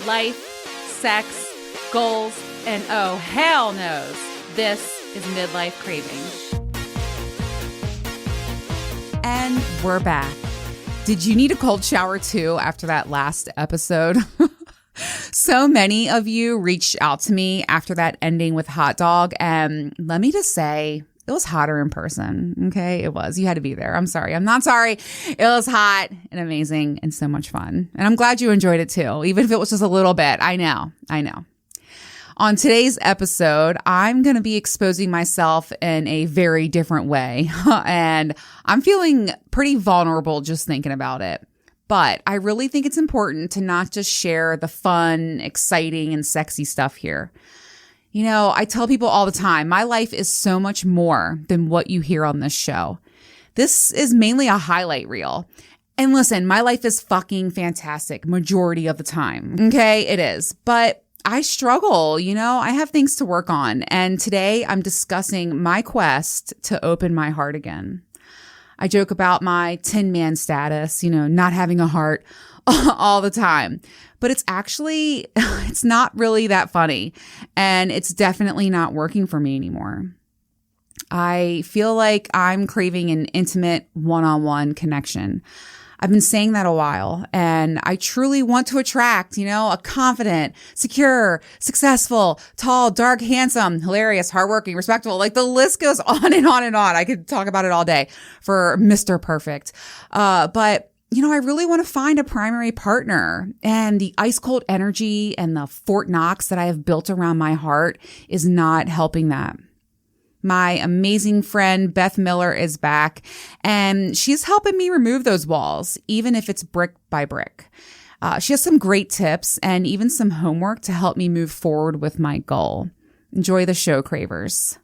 life, sex, goals, and oh, hell knows, this is Midlife Craving. And we're back. Did you need a cold shower too after that last episode? So many of you reached out to me after that ending with hot dog, and let me just say, it was hotter in person. Okay, it was. You had to be there. I'm sorry. I'm not sorry. It was hot and amazing and so much fun. And I'm glad you enjoyed it too, even if it was just a little bit. I know. On today's episode, I'm going to be exposing myself in a very different way. And I'm feeling pretty vulnerable just thinking about it. But I really think it's important to not just share the fun, exciting, and sexy stuff here. You know, I tell people all the time, my life is so much more than what you hear on this show. This is mainly a highlight reel. And listen, my life is fucking fantastic majority of the time. Okay, it is. But I struggle, you know, I have things to work on. And today I'm discussing my quest to open my heart again. I joke about my Tin Man status, you know, not having a heart all the time. But it's actually, it's not really that funny. And it's definitely not working for me anymore. I feel like I'm craving an intimate one-on-one connection. I've been saying that a while, and I truly want to attract, you know, a confident, secure, successful, tall, dark, handsome, hilarious, hardworking, respectful. Like the list goes on and on and on. I could talk about it all day for Mr. Perfect. But you know, I really want to find a primary partner, and the ice cold energy and the Fort Knox that I have built around my heart is not helping that. My amazing friend, Beth Miller, is back, and she's helping me remove those walls, even if it's brick by brick. She has some great tips and even some homework to help me move forward with my goal. Enjoy the show, Cravers.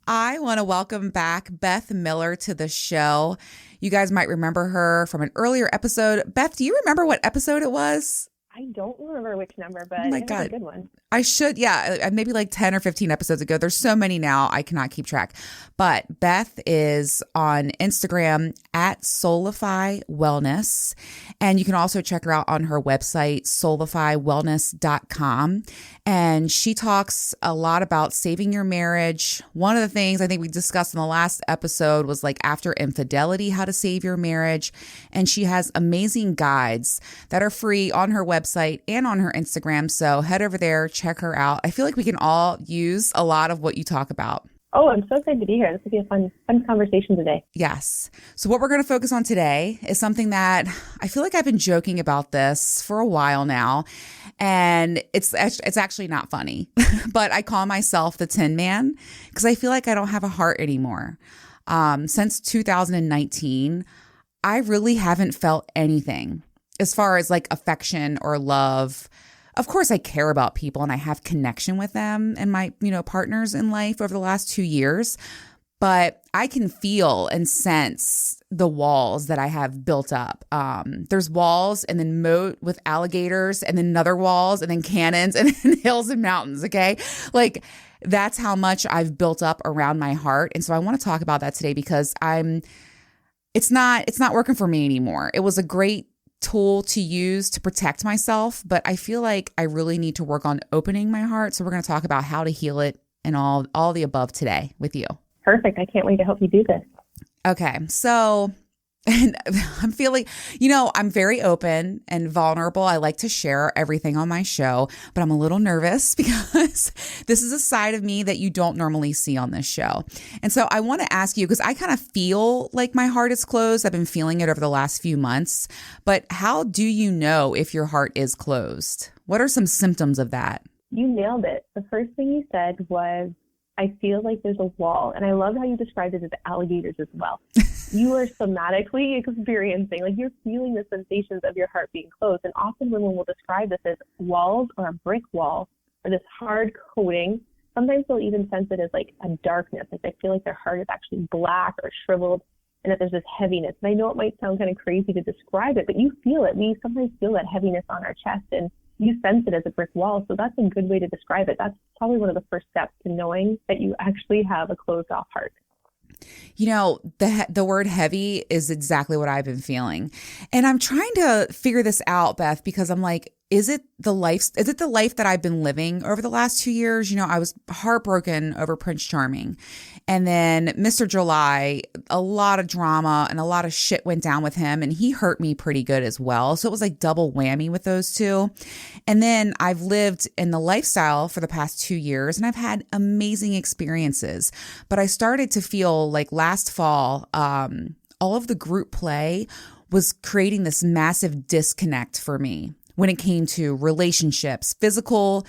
I want to welcome back Beth Miller to the show. You guys might remember her from an earlier episode. Beth, do you remember what episode it was? I don't remember which number, but oh my it God. was a good one. I should, yeah, maybe like 10 or 15 episodes ago. There's so many now, I cannot keep track. But Beth is on Instagram at Soulify Wellness. And you can also check her out on her website, soulifywellness.com. And she talks a lot about saving your marriage. One of the things I think we discussed in the last episode was like after infidelity, how to save your marriage. And she has amazing guides that are free on her website and on her Instagram. So head over there, check her out. I feel like we can all use a lot of what you talk about. Oh, I'm so excited to be here. This will be a fun conversation today. Yes. So what we're going to focus on today is something that I feel like I've been joking about this for a while now, and it's actually not funny, but I call myself the Tin Man because I feel like I don't have a heart anymore. Since 2019, I really haven't felt anything as far as like affection or love. Of course, I care about people and I have connection with them and my, you know, partners in life over the last 2 years, but I can feel and sense the walls that I have built up. There's walls and then moat with alligators and then another walls and then cannons and then hills and mountains. Okay. Like that's how much I've built up around my heart. And so I want to talk about that today because it's not working for me anymore. It was a great tool to use to protect myself, but I feel like I really need to work on opening my heart. So we're going to talk about how to heal it and all the above today with you. Perfect. I can't wait to help you do this. Okay. So and I'm feeling, you know, I'm very open and vulnerable. I like to share everything on my show, but I'm a little nervous because this is a side of me that you don't normally see on this show. And so I want to ask you, because I kind of feel like my heart is closed. I've been feeling it over the last few months, but how do you know if your heart is closed? What are some symptoms of that? You nailed it. The first thing you said was, I feel like there's a wall. And I love how you described it as alligators as well. You are somatically experiencing, like you're feeling the sensations of your heart being closed. And often women will describe this as walls or a brick wall or this hard coating. Sometimes they'll even sense it as like a darkness. Like they feel like their heart is actually black or shriveled and that there's this heaviness. And I know it might sound kind of crazy to describe it, but you feel it. We sometimes feel that heaviness on our chest and you sense it as a brick wall. So that's a good way to describe it. That's probably one of the first steps to knowing that you actually have a closed off heart. You know, the word heavy is exactly what I've been feeling. And I'm trying to figure this out, Beth, because I'm like, is it the life that I've been living over the last 2 years? I was heartbroken over Prince Charming. And then Mr. July, a lot of drama and a lot of shit went down with him, and he hurt me pretty good as well. So it was like double whammy with those two. And then I've lived in the lifestyle for the past 2 years, and I've had amazing experiences. But I started to feel like last fall, all of the group play was creating this massive disconnect for me when it came to relationships, physical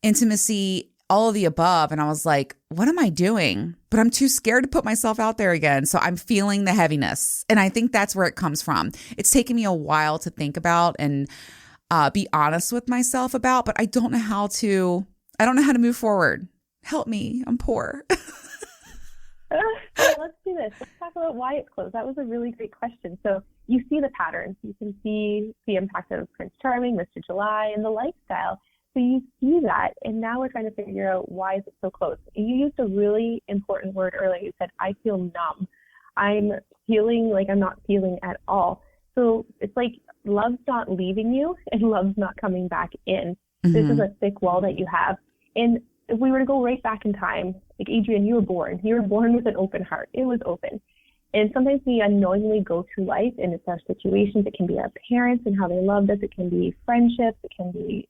intimacy, all of the above. And I was like, what am I doing? But I'm too scared to put myself out there again. So I'm feeling the heaviness. And I think that's where it comes from. It's taken me a while to think about and be honest with myself about, but I don't know how to move forward. Help me. I'm poor. Let's do this. Let's talk about why it's closed. That was a really great question. So you see the patterns. You can see the impact of Prince Charming, Mr. July, and the lifestyle. So you see that, and now we're trying to figure out why is it so close. You used a really important word earlier. You said, I feel numb. I'm feeling like I'm not feeling at all. So it's like love's not leaving you and love's not coming back in. Mm-hmm. This is a thick wall that you have. And if we were to go right back in time, like Adrienne, you were born with an open heart. It was open. And sometimes we unknowingly go through life, and it's our situations. It can be our parents and how they loved us. It can be friendships. It can be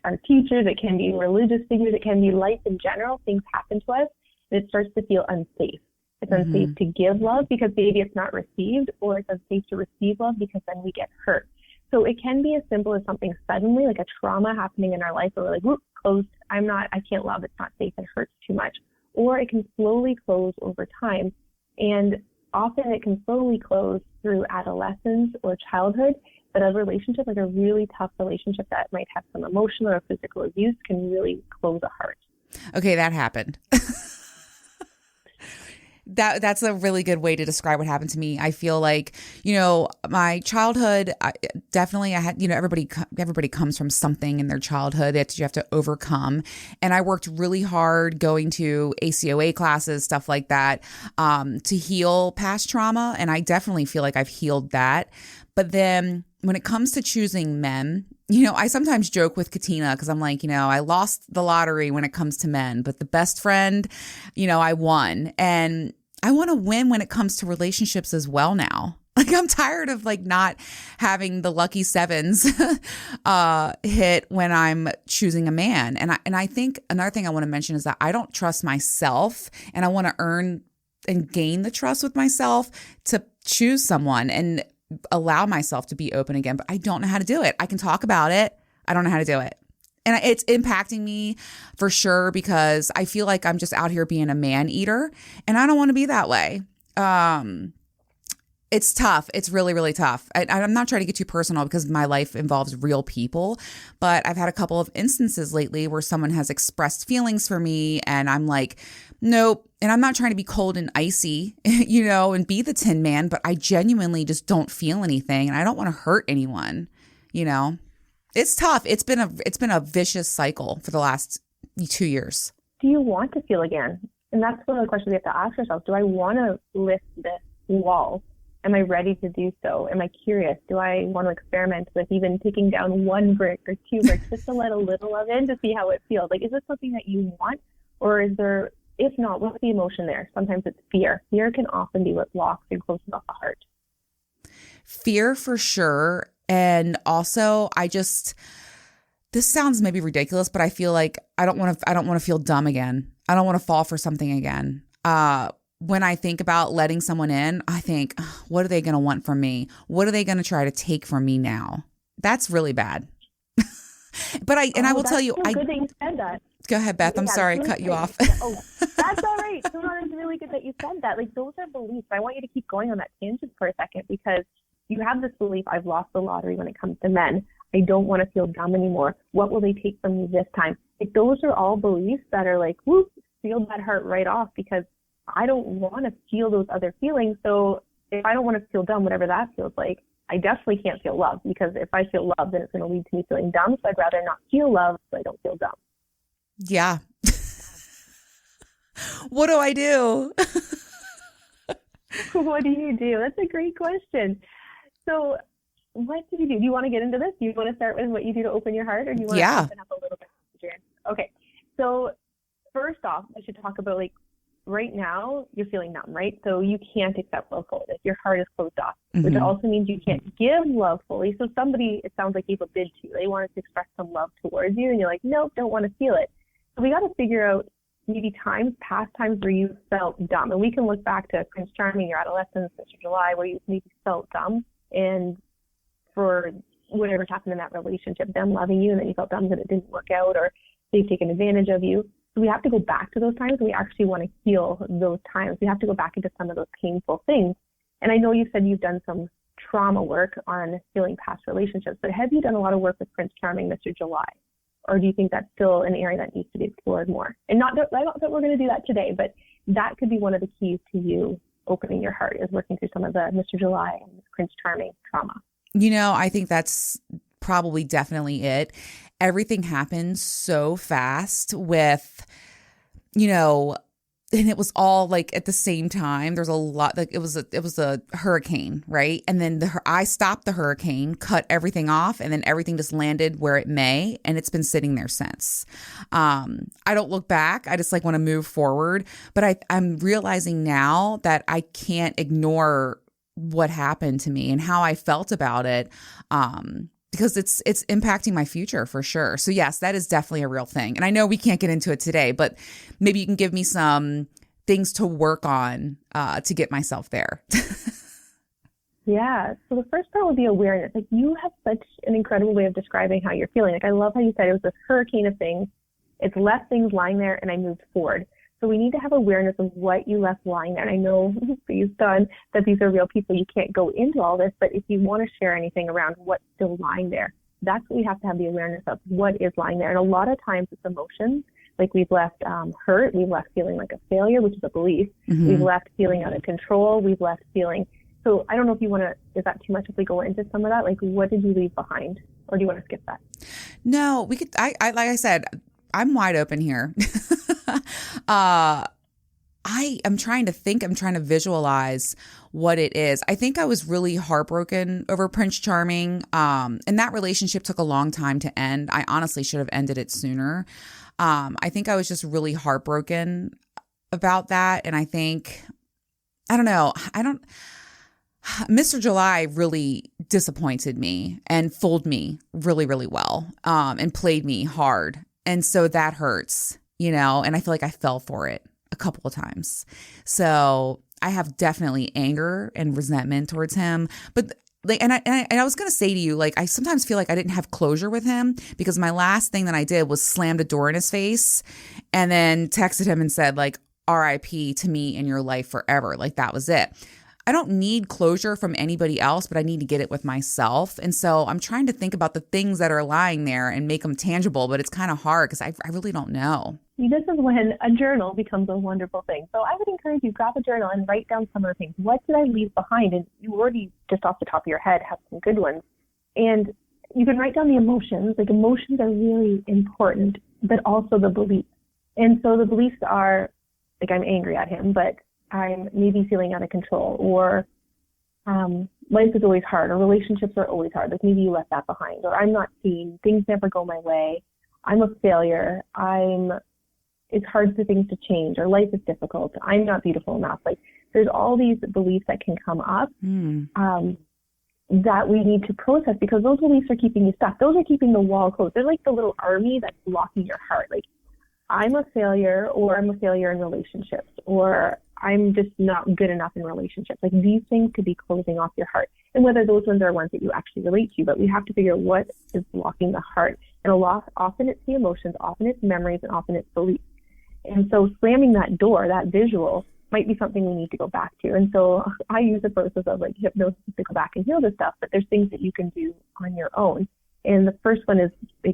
our teachers. It can be religious figures. It can be life in general. Things happen to us, and it starts to feel unsafe. It's unsafe to give love because maybe it's not received, or it's unsafe to receive love because then we get hurt. So it can be as simple as something suddenly, like a trauma happening in our life, where we're like, whoop, closed. I can't love. It's not safe. It hurts too much. Or it can slowly close over time. And often it can slowly close through adolescence or childhood. But a relationship, like a really tough relationship that might have some emotional or physical abuse, can really close a heart. Okay, that happened. That's a really good way to describe what happened to me. I feel like, my childhood, I had, everybody comes from something in their childhood that you have to overcome. And I worked really hard going to ACOA classes, stuff like that, to heal past trauma. And I definitely feel like I've healed that. But then when it comes to choosing men, I sometimes joke with Katina because I'm like, I lost the lottery when it comes to men, but the best friend, I won. And I want to win when it comes to relationships as well now. Like, I'm tired of not having the lucky sevens hit when I'm choosing a man. And I think another thing I want to mention is that I don't trust myself, and I want to earn and gain the trust with myself to choose someone and allow myself to be open again. But I don't know how to do it. I can talk about it. I don't know how to do it. And it's impacting me for sure because I feel like I'm just out here being a man eater, and I don't want to be that way. It's tough. It's really, really tough. I'm not trying to get too personal because my life involves real people, but I've had a couple of instances lately where someone has expressed feelings for me, and I'm like, nope. And I'm not trying to be cold and icy, and be the Tin Man, but I genuinely just don't feel anything, and I don't want to hurt anyone, It's tough. It's been a vicious cycle for the last 2 years. Do you want to feel again? And that's one of the questions we have to ask ourselves. Do I want to lift this wall? Am I ready to do so? Am I curious? Do I want to experiment with even taking down 1 brick or 2 bricks just to let a little of in to see how it feels? Like, is this something that you want? Or is there, if not, what's the emotion there? Sometimes it's fear. Fear can often be what locks and closes off the heart. Fear for sure. And also, this sounds maybe ridiculous, but I feel like I don't want to feel dumb again. I don't want to fall for something again. When I think about letting someone in, I think, what are they going to want from me? What are they going to try to take from me now? That's really bad. But I will tell you, good that you said that. Go ahead, Beth. I'm sorry I cut you off. That's all right. No, it's really good that you said that. Like, those are beliefs. I want you to keep going on that tangent for a second, because you have this belief, I've lost the lottery when it comes to men. I don't want to feel dumb anymore. What will they take from me this time? Like, those are all beliefs that are like, whoop, sealed that heart right off, because I don't want to feel those other feelings. So if I don't want to feel dumb, whatever that feels like, I definitely can't feel love, because if I feel love, then it's going to lead to me feeling dumb. So I'd rather not feel love so I don't feel dumb. Yeah. What do I do? What do you do? That's a great question. So what did you do? Do you want to get into this? Do you want to start with what you do to open your heart, or do you want to open up a little bit? Okay. So first off, I should talk about, like, right now you're feeling numb, right? So you can't accept love fully. Like, your heart is closed off, which also means you can't give love fully. So somebody, it sounds like, gave a bid to you. They wanted to express some love towards you, and you're like, nope, don't want to feel it. So we got to figure out maybe past times where you felt dumb. And we can look back to Prince Charming, your adolescence, Mr. July, where you maybe felt dumb, and for whatever's happened in that relationship, them loving you, and then you felt dumb that it didn't work out, or they've taken advantage of you. So we have to go back to those times. We actually want to heal those times. We have to go back into some of those painful things. And I know you said you've done some trauma work on healing past relationships, but have you done a lot of work with Prince Charming, Mr. July? Or do you think that's still an area that needs to be explored more? And not that we're going to do that today, but that could be one of the keys to you opening your heart, is working through some of the Mr. July and Prince Charming trauma. I think that's probably definitely it. Everything happened so fast with, and it was all like at the same time. There's a lot, like it was a hurricane, right? And then I stopped the hurricane, cut everything off, and then everything just landed where it may, and it's been sitting there since. I don't look back. I just want to move forward. But I'm realizing now that I can't ignore what happened to me and how I felt about it. Because it's impacting my future for sure. So yes, that is definitely a real thing. And I know we can't get into it today, but maybe you can give me some things to work on to get myself there. Yeah. So the first part would be awareness. Like, you have such an incredible way of describing how you're feeling. Like, I love how you said it was this hurricane of things. It's left things lying there, and I moved forward. So we need to have awareness of what you left lying there. And I know, based on that these are real people, you can't go into all this, but if you want to share anything around what's still lying there, that's what we have to have the awareness of, what is lying there. And a lot of times it's emotions. Like, we've left hurt, we've left feeling like a failure, which is a belief. We've left feeling out of control, we've left feeling. So I don't know if you want to, is that too much if we go into some of that? Like, what did you leave behind? Or do you want to skip that? No, we could, I like I said, I'm wide open here. I'm trying to visualize what it is. I think I was really heartbroken over Prince Charming. And that relationship took a long time to end. I honestly should have ended it sooner. I think I was just really heartbroken about that. And I think, Mr. July really disappointed me and fooled me really, really well, and played me hard. And so that hurts, and I feel like I fell for it a couple of times. So I have definitely anger and resentment towards him. But and I was going to say to you, I sometimes feel like I didn't have closure with him, because my last thing that I did was slam the door in his face and then texted him and said, RIP to me in your life forever. That was it. I don't need closure from anybody else, but I need to get it with myself. And so I'm trying to think about the things that are lying there and make them tangible, but it's kind of hard because I really don't know. This is when a journal becomes a wonderful thing. So I would encourage you, grab a journal and write down some of the things. What did I leave behind? And you already, just off the top of your head, have some good ones. And you can write down the emotions. Emotions are really important, but also the beliefs. And so the beliefs are, I'm angry at him, but I'm maybe feeling out of control, or life is always hard, or relationships are always hard. Maybe you left that behind, or I'm not seen, things never go my way, I'm a failure, it's hard for things to change, or life is difficult, I'm not beautiful enough. There's all these beliefs that can come up that we need to process, because those beliefs are keeping you stuck. Those are keeping the wall closed. They're like the little army that's blocking your heart. I'm a failure, or I'm a failure in relationships, or I'm just not good enough in relationships. These things could be closing off your heart. And whether those ones are ones that you actually relate to, but we have to figure out what is blocking the heart. And often it's the emotions, often it's memories, and often it's beliefs. And so slamming that door, that visual, might be something we need to go back to. And so I use the process of hypnosis to go back and heal this stuff, but there's things that you can do on your own. And the first one is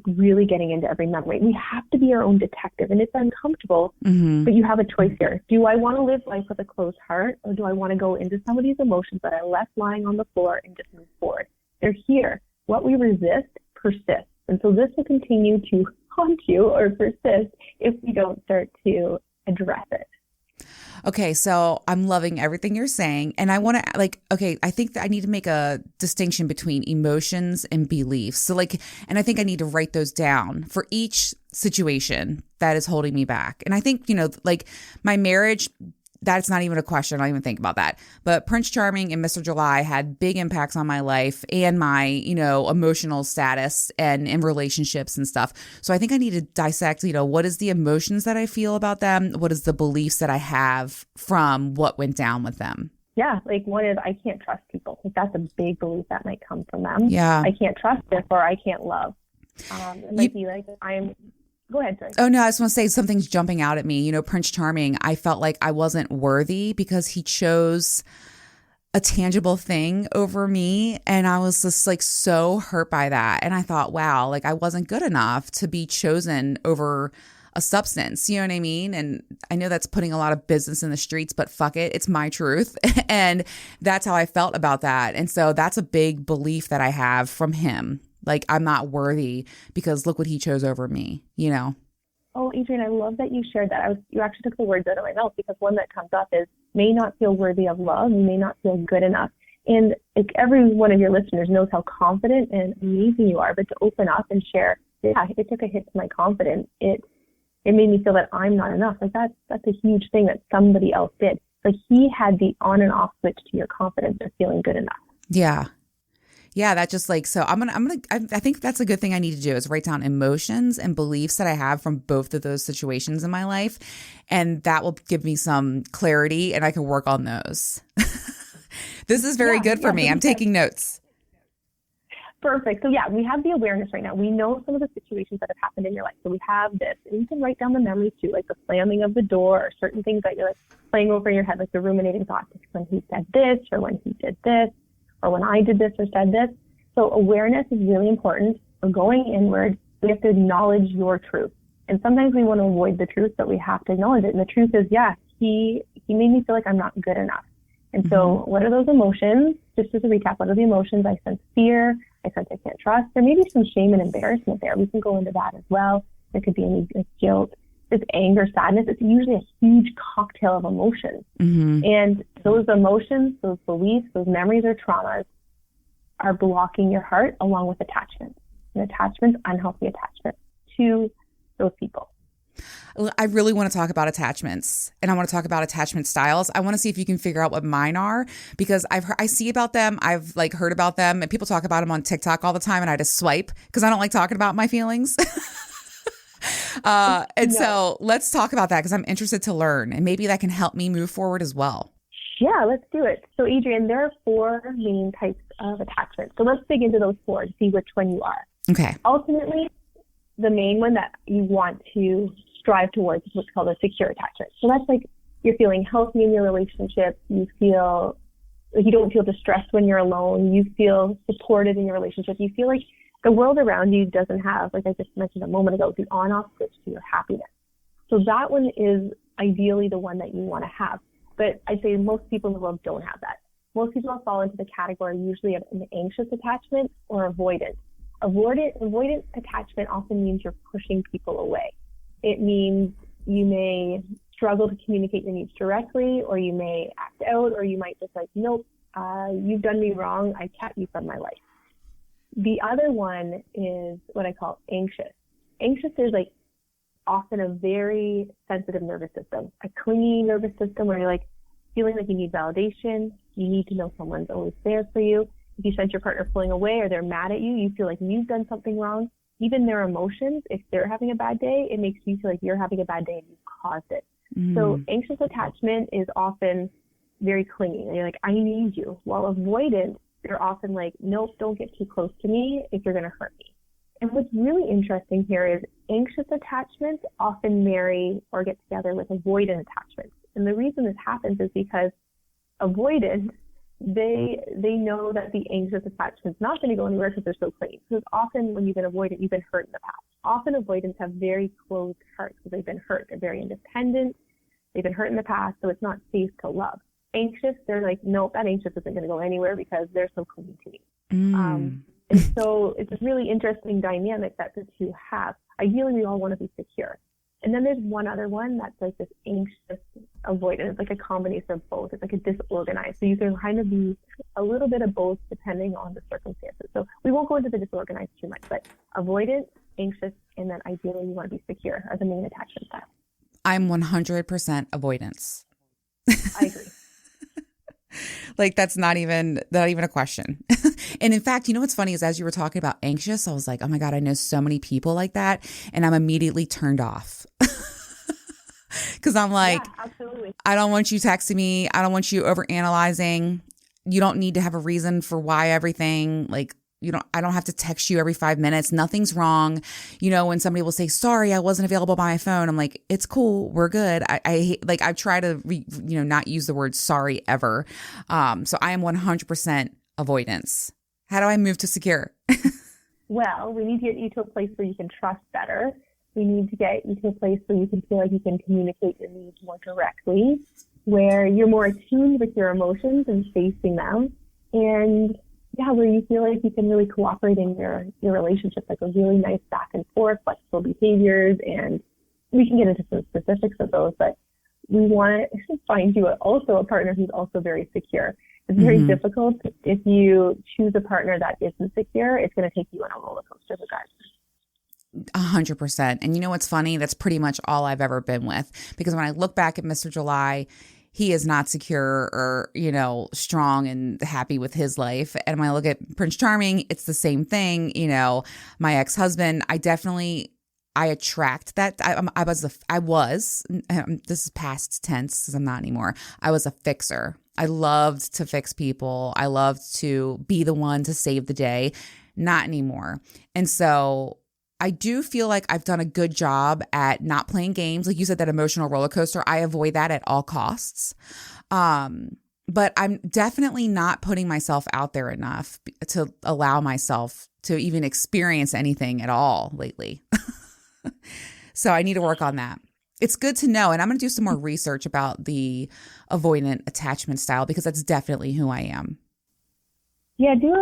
really getting into every memory. We have to be our own detective, and it's uncomfortable, but you have a choice here. Do I want to live life with a closed heart, or do I want to go into some of these emotions that I left lying on the floor and just move forward? They're here. What we resist persists. And so this will continue to haunt you or persist if we don't start to address it. Okay, so I'm loving everything you're saying. And I want to okay, I think that I need to make a distinction between emotions and beliefs. So and I think I need to write those down for each situation that is holding me back. And I think, my marriage, that's not even a question. I don't even think about that. But Prince Charming and Mr. July had big impacts on my life and my, emotional status and in relationships and stuff. So I think I need to dissect, what is the emotions that I feel about them? What is the beliefs that I have from what went down with them? Yeah, one is I can't trust people. That's a big belief that might come from them. Yeah. I can't trust, therefore I can't love. It might be Go ahead, sorry. Oh, no, I just want to say something's jumping out at me. Prince Charming, I felt like I wasn't worthy because he chose a tangible thing over me. And I was just so hurt by that. And I thought, wow, I wasn't good enough to be chosen over a substance. You know what I mean? And I know that's putting a lot of business in the streets, but fuck it. It's my truth. And that's how I felt about that. And so that's a big belief that I have from him. I'm not worthy because look what he chose over me, Oh, Adrienne, I love that you shared that. You actually took the words out of my mouth because one that comes up is may not feel worthy of love, you may not feel good enough. And every one of your listeners knows how confident and amazing you are, but to open up and share, yeah, it took a hit to my confidence. It made me feel that I'm not enough. That's a huge thing that somebody else did. He had the on and off switch to your confidence of feeling good enough. Yeah. Yeah, that just so I think that's a good thing I need to do is write down emotions and beliefs that I have from both of those situations in my life. And that will give me some clarity and I can work on those. This is very good for me. I'm taking notes. Perfect. So we have the awareness right now. We know some of the situations that have happened in your life. So we have this, and you can write down the memories too, the slamming of the door or certain things that you're playing over in your head, the ruminating thoughts, when he said this or when he did this. Or when I did this or said this. So awareness is really important. We're going inward. We have to acknowledge your truth. And sometimes we want to avoid the truth, but we have to acknowledge it. And the truth is, he made me feel like I'm not good enough. And so what are those emotions? Just as a recap, what are the emotions? I sense fear. I sense I can't trust. There may be some shame and embarrassment there. We can go into that as well. There could be any guilt. This anger, sadness, it's usually a huge cocktail of emotions. And those emotions, those beliefs, those memories or traumas are blocking your heart along with attachments. And attachments, unhealthy attachments to those people. I really want to talk about attachments and I want to talk about attachment styles. I want to see if you can figure out what mine are because I see about them. I've heard about them and people talk about them on TikTok all the time and I just swipe because I don't like talking about my feelings. So let's talk about that because I'm interested to learn and maybe that can help me move forward as well. Yeah, let's do it. So Adrienne, there are 4 main types of attachments. So let's dig into those 4 to see which one you are. Okay. Ultimately, the main one that you want to strive towards is what's called a secure attachment. So that's you're feeling healthy in your relationship. You feel you don't feel distressed when you're alone. You feel supported in your relationship. You feel like the world around you doesn't have, like I just mentioned a moment ago, the on-off switch to your happiness. So that one is ideally the one that you want to have. But I'd say most people in the world don't have that. Most people fall into the category usually of an anxious attachment or avoidant. Avoidant attachment often means you're pushing people away. It means you may struggle to communicate your needs directly, or you may act out, or you might just nope, you've done me wrong, I cut you from my life. The other one is what I call anxious. Anxious is often a very sensitive nervous system, a clingy nervous system where you're feeling like you need validation. You need to know someone's always there for you. If you sense your partner pulling away or they're mad at you, you feel like you've done something wrong. Even their emotions, if they're having a bad day, it makes you feel like you're having a bad day and you've caused it. So anxious attachment is often very clingy. And you're I need you. While avoidant, they're often nope, don't get too close to me if you're going to hurt me. And what's really interesting here is anxious attachments often marry or get together with avoidant attachments. And the reason this happens is because avoidant, they know that the anxious attachment's not going to go anywhere because they're so clingy. Because often when you've been avoidant, you've been hurt in the past. Often avoidants have very closed hearts because they've been hurt. They're very independent. They've been hurt in the past, so it's not safe to love. Anxious, they're nope, that anxious isn't going to go anywhere because they're so clingy to me. And so it's a really interesting dynamic that the two have. Ideally, we all want to be secure. And then there's one other one that's this anxious avoidant. It's like a combination of both. It's like a disorganized. So you can kind of be a little bit of both depending on the circumstances. So we won't go into the disorganized too much, but avoidant, anxious, and then ideally you want to be secure are the main attachment styles. I'm 100% avoidance. I agree. Like that's not even a question. And in fact, you know what's funny is as you were talking about anxious, I was like, oh my God, I know so many people like that. And I'm immediately turned off. Because I'm like, yeah, absolutely. I don't want you texting me. I don't want you overanalyzing. You don't need to have a reason for why everything, like, I don't have to text you every 5 minutes. Nothing's wrong. When somebody will say, sorry, I wasn't available by my phone. I'm like, it's cool. We're good. I try to, not use the word sorry ever. So I am 100% avoidance. How do I move to secure? Well, we need to get you to a place where you can trust better. We need to get you to a place where you can feel like you can communicate your needs more directly, where you're more attuned with your emotions and facing them. And where you feel like you can really cooperate in your relationship, like a really nice back and forth, flexible behaviors. And we can get into some specifics of those, but we want to find you also a partner who's also very secure. It's very difficult. If you choose a partner that isn't secure, it's going to take you on a roller coaster regardless. 100%. And you know what's funny? That's pretty much all I've ever been with. Because when I look back at Mr. July, he is not secure or, strong and happy with his life. And when I look at Prince Charming, it's the same thing. My ex-husband, I attract that. I was, this is past tense because I'm not anymore. I was a fixer. I loved to fix people. I loved to be the one to save the day. Not anymore. And so I do feel like I've done a good job at not playing games. Like you said, that emotional roller coaster, I avoid that at all costs. But I'm definitely not putting myself out there enough to allow myself to even experience anything at all lately. So I need to work on that. It's good to know. And I'm going to do some more research about the avoidant attachment style because that's definitely who I am. Yeah, do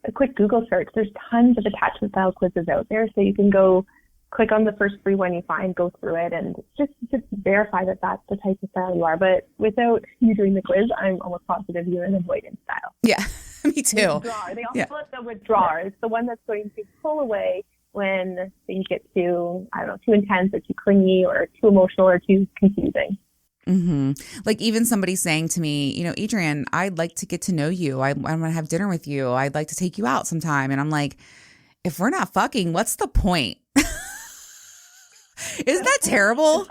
a quick Google search. There's tons of attachment style quizzes out there. So you can go click on the first free one you find, go through it, and just verify that that's the type of style you are. But without you doing the quiz, I'm almost positive you're an avoidant style. Yeah, me too. Withdrawer. They also call it the withdrawer. It's the one that's going to pull away when things get too intense or too clingy or too emotional or too confusing. Like even somebody saying to me, Adrienne, I'd like to get to know you. I want to have dinner with you. I'd like to take you out sometime. And I'm like, if we're not fucking, what's the point? Isn't that terrible?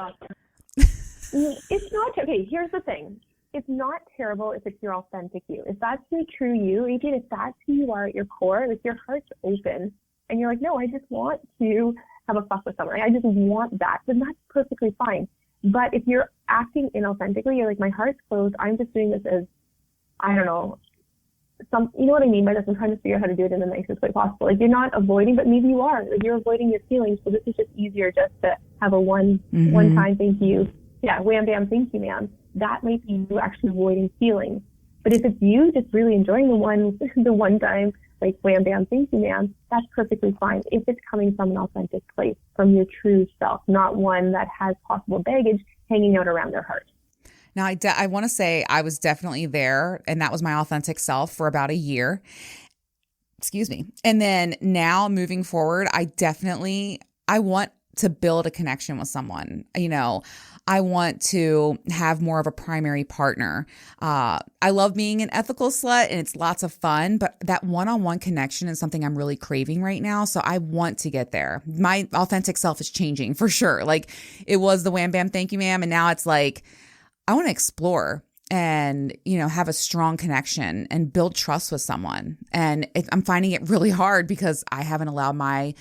It's not. Okay, here's the thing. It's not terrible if it's your authentic you. If that's your true you, Adrienne, if that's who you are at your core, if your heart's open and you're like, no, I just want to have a fuck with someone. I just want that. Then that's perfectly fine. But if you're acting inauthentically, you're like, my heart's closed. I'm just doing this as, I don't know, you know what I mean by this? I'm trying to figure out how to do it in the nicest way possible. Like you're not avoiding, but maybe you are. Like you're avoiding your feelings. So this is just easier just to have a one-time thank you. Yeah, wham, bam, thank you, ma'am. That might be you actually avoiding feelings. But if it's you just really enjoying the one time, like wham, bam, thank you, ma'am, that's perfectly fine. If it's coming from an authentic place, from your true self, not one that has possible baggage hanging out around their heart. Now, I want to say I was definitely there, and that was my authentic self for about a year. Excuse me. And then now moving forward, I want to build a connection with someone. I want to have more of a primary partner. I love being an ethical slut and it's lots of fun, but that one-on-one connection is something I'm really craving right now. So I want to get there. My authentic self is changing for sure. Like it was the wham, bam, thank you, ma'am. And now it's like, I want to explore and, have a strong connection and build trust with someone. And I'm finding it really hard because I haven't allowed my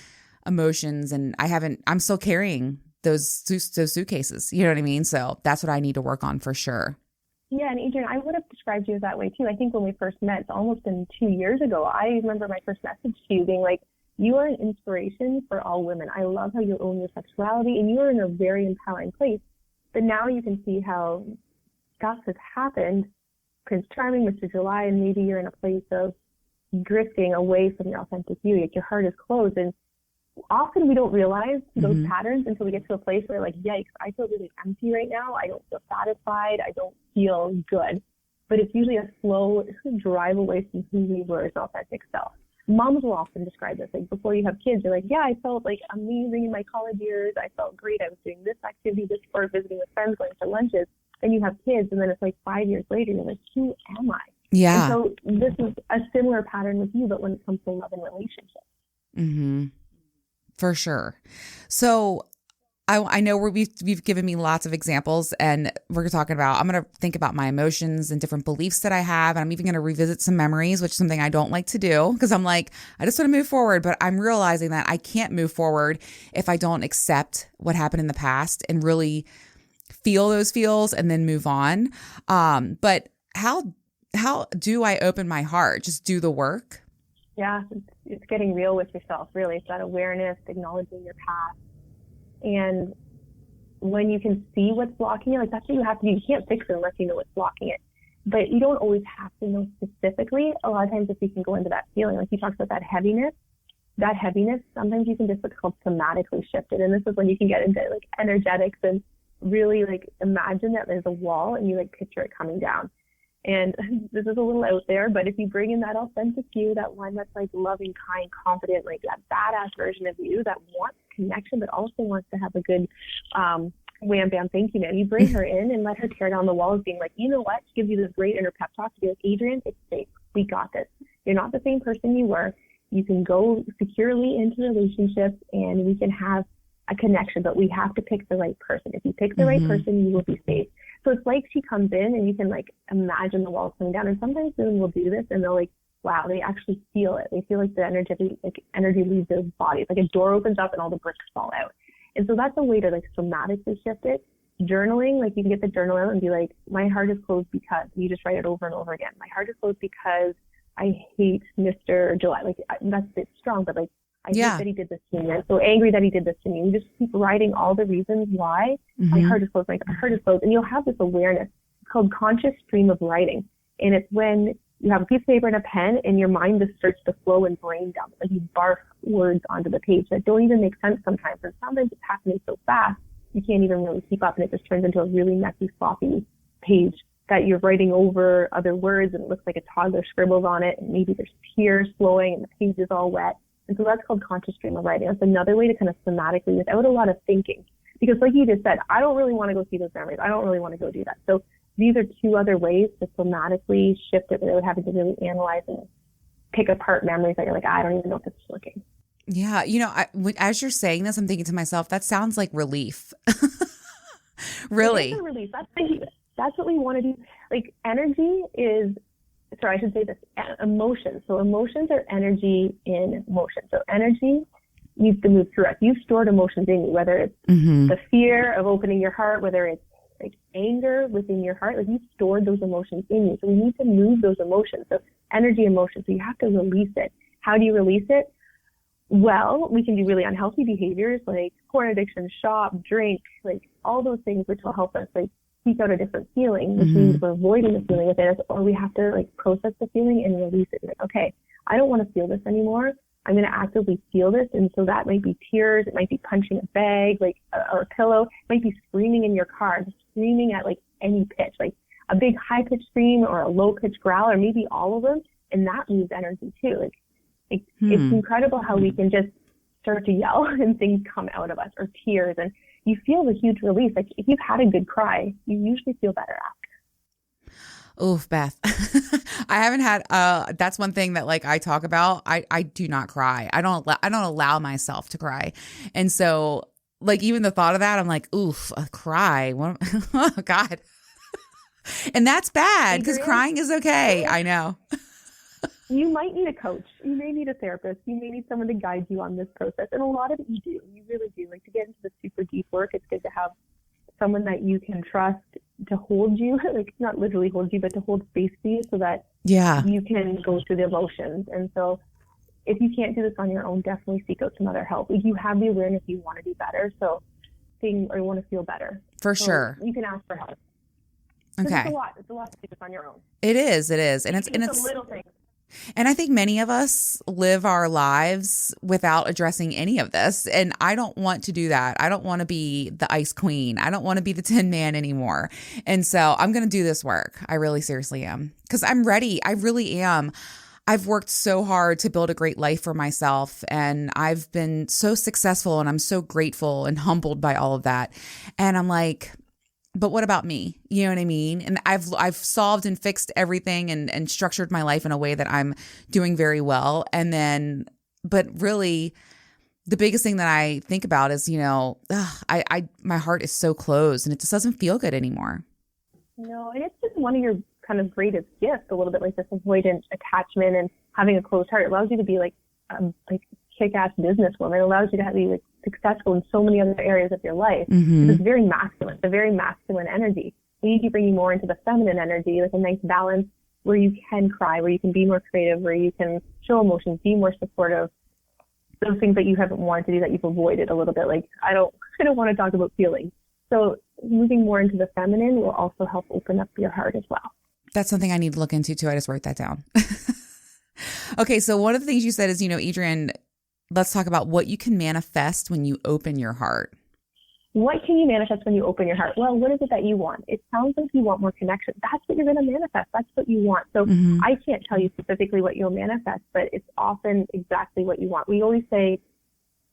emotions and I'm still carrying those suitcases. You know what I mean? So that's what I need to work on for sure. Yeah. And Adrienne, I would have described you that way too. I think when we first met, it's almost been 2 years ago, I remember my first message to you being like, you are an inspiration for all women. I love how you own your sexuality and you are in a very empowering place. But now you can see how stuff has happened. Prince Charming, Mr. July, and maybe you're in a place of drifting away from your authentic you. Like your heart is closed and often we don't realize those patterns until we get to a place where like, yikes, I feel really empty right now. I don't feel satisfied. I don't feel good. But it's usually a slow drive away from who we were as authentic self. Moms will often describe this. Like before you have kids, you're like, yeah, I felt like amazing in my college years. I felt great. I was doing this activity, this sport, visiting with friends, going to lunches. Then you have kids, and then it's like 5 years later, you're like, who am I? Yeah. And so this is a similar pattern with you, but when it comes to love and relationships. Mm-hmm. For sure. So I know we've given me lots of examples, and we're talking about, I'm going to think about my emotions and different beliefs that I have. And I'm even going to revisit some memories, which is something I don't like to do because I'm like, I just want to move forward. But I'm realizing that I can't move forward if I don't accept what happened in the past and really feel those feels and then move on. But how do I open my heart? Just do the work? Yeah, it's getting real with yourself, really. It's that awareness, acknowledging your past. And when you can see what's blocking it, like that's what you have to do. You can't fix it unless you know what's blocking it. But you don't always have to know specifically. A lot of times if you can go into that feeling, like you talked about that heaviness, sometimes you can just what's called somatically shift it. And this is when you can get into like energetics and really like imagine that there's a wall and you like picture it coming down. And this is a little out there, but if you bring in that authentic you, that one that's like loving, kind, confident, like that badass version of you that wants connection, but also wants to have a good wham, bam, thank you, man. You bring her in and let her tear down the walls being like, you know what? She gives you this great inner pep talk to be like, Adrienne, it's safe. We got this. You're not the same person you were. You can go securely into relationships and we can have a connection, but we have to pick the right person. If you pick the right person, you will be safe. So it's like she comes in and you can like imagine the walls coming down. And sometimes women will do this and they'll like, wow, they actually feel it. They feel like the energy leaves their body. It's like a door opens up and all the bricks fall out. And so that's a way to like somatically shift it. Journaling, like you can get the journal out and be like, my heart is closed because, you just write it over and over again. My heart is closed because I hate Mr. July. Like that's a bit strong, but like I hate that he did this to me. I'm so angry that he did this to me. You just keep writing all the reasons why my heart is closed. My heart is closed. And you'll have this awareness. It's called conscious stream of writing. And it's when you have a piece of paper and a pen and your mind just starts to flow and brain dump. Like you barf words onto the page that don't even make sense sometimes. And sometimes it's happening so fast, you can't even really keep up. And it just turns into a really messy, sloppy page that you're writing over other words and it looks like a toddler scribbles on it. And maybe there's tears flowing and the page is all wet. And so that's called conscious stream of writing. That's another way to kind of somatically, without a lot of thinking. Because like you just said, I don't really want to go see those memories. I don't really want to go do that. So these are two other ways to somatically shift it without having to really analyze and pick apart memories that you're like, I don't even know if it's working. Yeah. You know, as you're saying this, I'm thinking to myself, that sounds like relief. Really? It is a relief. That's what we want to do. Like energy is, sorry, I should say this, emotions. So emotions are energy in motion. So energy needs to move through us. You've stored emotions in you, whether it's the fear of opening your heart, whether it's like anger within your heart, like you've stored those emotions in you. So we need to move those emotions. So energy in motion. So you have to release it. How do you release it? Well, we can do really unhealthy behaviors like porn addiction, shop, drink, like all those things which will help us like seek out a different feeling, which means we're avoiding the feeling within us, or we have to like process the feeling and release it. Like, okay, I don't want to feel this anymore. I'm going to actively feel this. And so that might be tears. It might be punching a bag, like, or a pillow. It might be screaming in your car, just screaming at like any pitch, like a big high pitched scream or a low pitched growl, or maybe all of them. And that moves energy too. Like it's incredible how we can just start to yell and things come out of us, or tears, and you feel the huge release. Like if you've had a good cry, you usually feel better after. Oof, Beth. I haven't had, that's one thing that like I talk about. I do not cry. I don't allow myself to cry. And so like, even the thought of that, I'm like, oof, a cry. Oh God. And that's bad because crying is okay. I know. You might need a coach. You may need a therapist. You may need someone to guide you on this process. And a lot of it you do. You really do. Like to get into the super deep work, it's good to have someone that you can trust to hold you, like not literally hold you, but to hold space for you so that you can go through the emotions. And so if you can't do this on your own, definitely seek out some other help. Like you have the awareness you want to do better, or you want to feel better. For sure. You can ask for help. Okay. It's a lot to do this on your own. It is. And it's a little thing. And I think many of us live our lives without addressing any of this. And I don't want to do that. I don't want to be the ice queen. I don't want to be the Tin Man anymore. And so I'm going to do this work. I really seriously am, because I'm ready. I really am. I've worked so hard to build a great life for myself, and I've been so successful, and I'm so grateful and humbled by all of that. And I'm like, but what about me? You know what I mean? And I've solved and fixed everything and structured my life in a way that I'm doing very well. And then, but really the biggest thing that I think about is, my heart is so closed and it just doesn't feel good anymore. No, and it's just one of your kind of greatest gifts, a little bit like this avoidant attachment and having a closed heart. It allows you to be like kick-ass businesswoman. It allows you to be like successful in so many other areas of your life. Mm-hmm. It's very masculine, a very masculine energy. We need to bring you more into the feminine energy, like a nice balance where you can cry, where you can be more creative, where you can show emotions, be more supportive. Those things that you haven't wanted to do that you've avoided a little bit. Like, I don't want to talk about feelings. So moving more into the feminine will also help open up your heart as well. That's something I need to look into too. I just wrote that down. Okay. So one of the things you said is, Adrienne, let's talk about what you can manifest when you open your heart. What can you manifest when you open your heart? Well, what is it that you want? It sounds like you want more connection. That's what you're going to manifest. That's what you want. So I can't tell you specifically what you'll manifest, but it's often exactly what you want. We always say,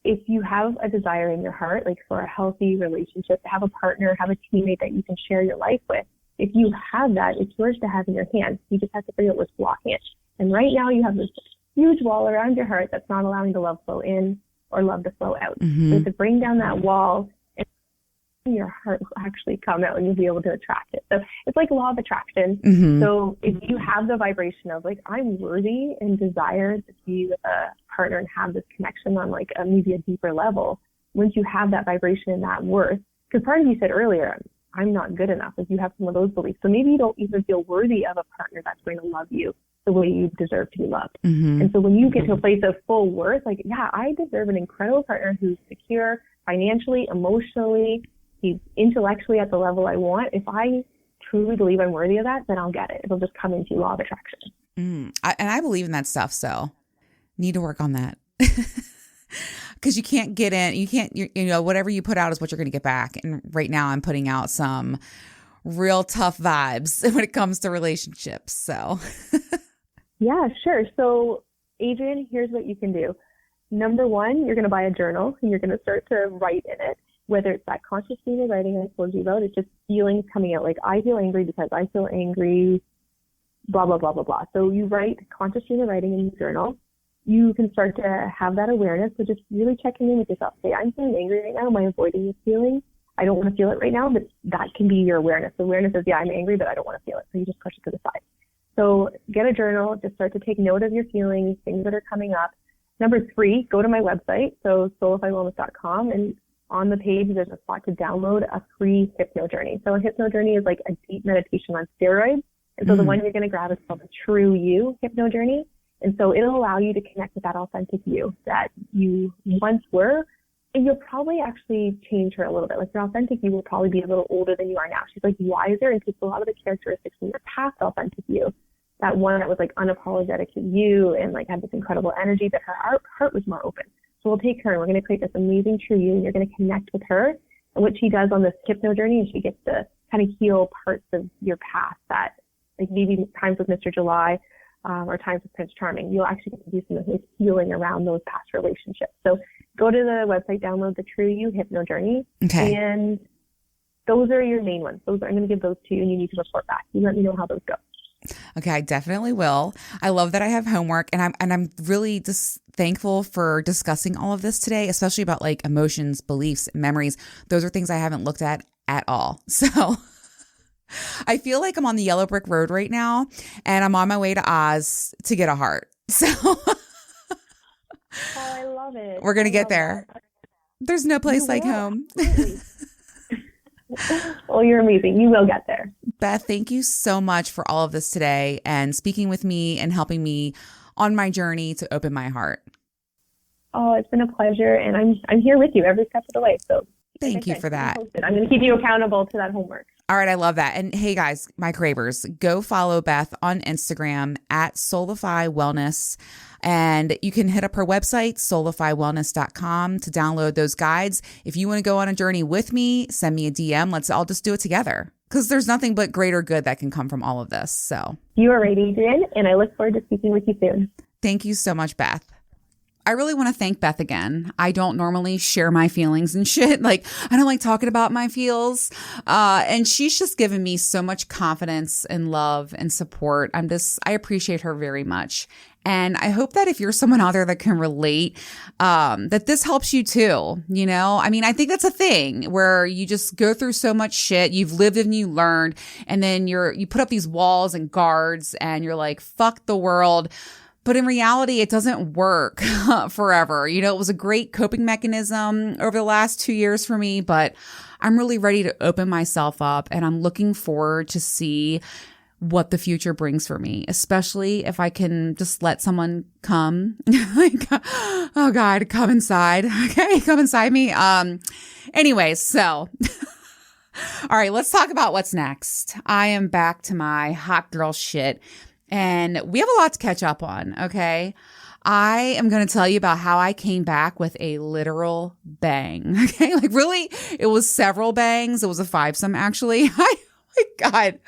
if you have a desire in your heart, like for a healthy relationship, to have a partner, have a teammate that you can share your life with, if you have that, it's yours to have in your hands. You just have to figure out what's blocking it. And right now you have this huge wall around your heart that's not allowing the love flow in or love to flow out. So to bring down that wall, your heart will actually come out and you'll be able to attract it. So it's like law of attraction. So if you have the vibration of like, I'm worthy and desire to be with a partner and have this connection on like maybe a deeper level, once you have that vibration and that worth, because part of you said earlier, I'm not good enough. If you have some of those beliefs, so maybe you don't even feel worthy of a partner that's going to love you the way you deserve to be loved. And so when you get to a place of full worth, like, yeah, I deserve an incredible partner who's secure financially, emotionally, he's intellectually at the level I want. If I truly believe I'm worthy of that, then I'll get it. It'll just come into law of attraction. And I believe in that stuff. So need to work on that. Because you can't get in, whatever you put out is what you're going to get back. And right now I'm putting out some real tough vibes when it comes to relationships. So yeah, sure. So Adrienne, here's what you can do. Number one, you're going to buy a journal and you're going to start to write in it. Whether it's that conscious stream of writing I told you about, it's just feelings coming out. Like, I feel angry because I feel angry, blah, blah, blah, blah, blah. So you write conscious stream of writing in your journal. You can start to have that awareness. So just really checking in with yourself. Say, I'm feeling angry right now. Am I avoiding this feeling? I don't want to feel it right now, but that can be your awareness. The awareness is, yeah, I'm angry, but I don't want to feel it. So you just push it to the side. So get a journal. Just start to take note of your feelings, things that are coming up. Number 3, go to my website. So soulifywellness.com, and on the page, there's a spot to download a free hypno journey. So a hypno journey is like a deep meditation on steroids. And so the one you're going to grab is called the True You hypno journey. And so it'll allow you to connect with that authentic you that you once were. And you'll probably actually change her a little bit. Like, your authentic you will probably be a little older than you are now. She's like wiser and takes a lot of the characteristics from your past authentic you. That one that was like unapologetic you and like had this incredible energy, but her heart was more open. So we'll take her and we're going to create this amazing true you, and you're going to connect with her. And what she does on this hypno journey is she gets to kind of heal parts of your past that, like maybe times with Mr. July or times with Prince Charming, you'll actually get to do some of his healing around those past relationships. So go to the website, download the True You hypno journey. Okay. And those are your main ones. I'm going to give those to you, and you need to report back. You let me know how those go. Okay, I definitely will. I love that I have homework, and I'm really just thankful for discussing all of this today, especially about like emotions, beliefs, memories. Those are things I haven't looked at all. So I feel like I'm on the yellow brick road right now, and I'm on my way to Oz to get a heart. So oh, I love it. We're going to get there. That. There's no place like home. Well, you're amazing. You will get there. Beth, thank you so much for all of this today and speaking with me and helping me on my journey to open my heart. Oh, it's been a pleasure, and I'm here with you every step of the way. So thank you for that. I'm going to keep you accountable to that homework. All right, I love that. And hey guys, my cravers, go follow Beth on Instagram at Soulify Wellness. And you can hit up her website, soulifywellness.com, to download those guides. If you want to go on a journey with me, send me a DM. Let's all just do it together, because there's nothing but greater good that can come from all of this. So you are right, Adrienne, and I look forward to speaking with you soon. Thank you so much, Beth. I really want to thank Beth again. I don't normally share my feelings and shit. Like, I don't like talking about my feels. And she's just given me so much confidence and love and support. I appreciate her very much. And I hope that if you're someone out there that can relate, that this helps you too. You know, I mean, I think that's a thing where you just go through so much shit. You've lived and you learned, and then you put up these walls and guards and you're like, fuck the world. But in reality, it doesn't work forever. You know, it was a great coping mechanism over the last 2 years for me, but I'm really ready to open myself up, and I'm looking forward to see what the future brings for me, especially if I can just let someone come. Like, oh God, come inside. Okay, come inside me. Anyways, so all right, let's talk about what's next. I am back to my hot girl shit, and we have a lot to catch up on, okay? I am going to tell you about how I came back with a literal bang, okay? Like, really, it was several bangs. It was a fivesome, actually. Oh my God.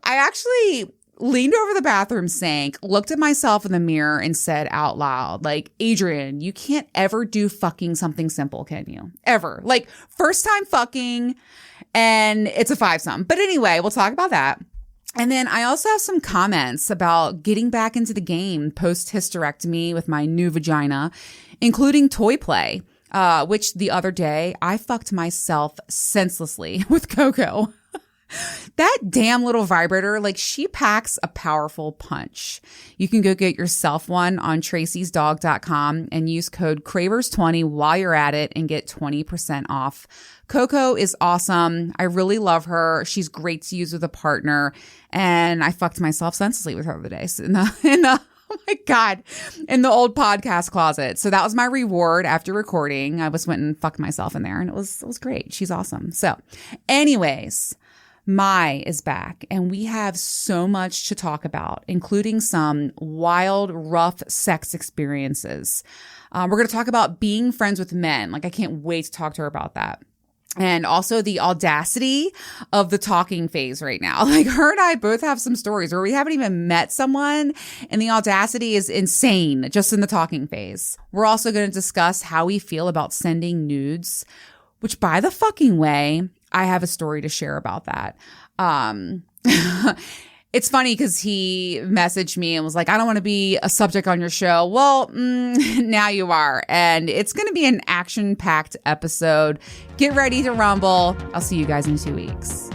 I actually leaned over the bathroom sink, looked at myself in the mirror, and said out loud, like, Adrienne, you can't ever do fucking something simple, can you? Ever. Like, first time fucking, and it's a fivesome. But anyway, we'll talk about that. And then I also have some comments about getting back into the game post-hysterectomy with my new vagina, including toy play, which the other day I fucked myself senselessly with Coco. That damn little vibrator, like, she packs a powerful punch. You can go get yourself one on tracysdog.com and use code CRAVERS20 while you're at it and get 20% off. Coco is awesome. I really love her. She's great to use with a partner. And I fucked myself senselessly with her the other day oh my God, in the old podcast closet. So that was my reward after recording. I went and fucked myself in there, and it was great. She's awesome. So anyways, Mai is back, and we have so much to talk about, including some wild, rough sex experiences. We're going to talk about being friends with men. Like, I can't wait to talk to her about that. And also the audacity of the talking phase right now. Like, her and I both have some stories where we haven't even met someone, and the audacity is insane just in the talking phase. We're also going to discuss how we feel about sending nudes, which, by the fucking way, I have a story to share about that. It's funny because he messaged me and was like, I don't want to be a subject on your show. Well, now you are. And it's going to be an action-packed episode. Get ready to rumble. I'll see you guys in 2 weeks.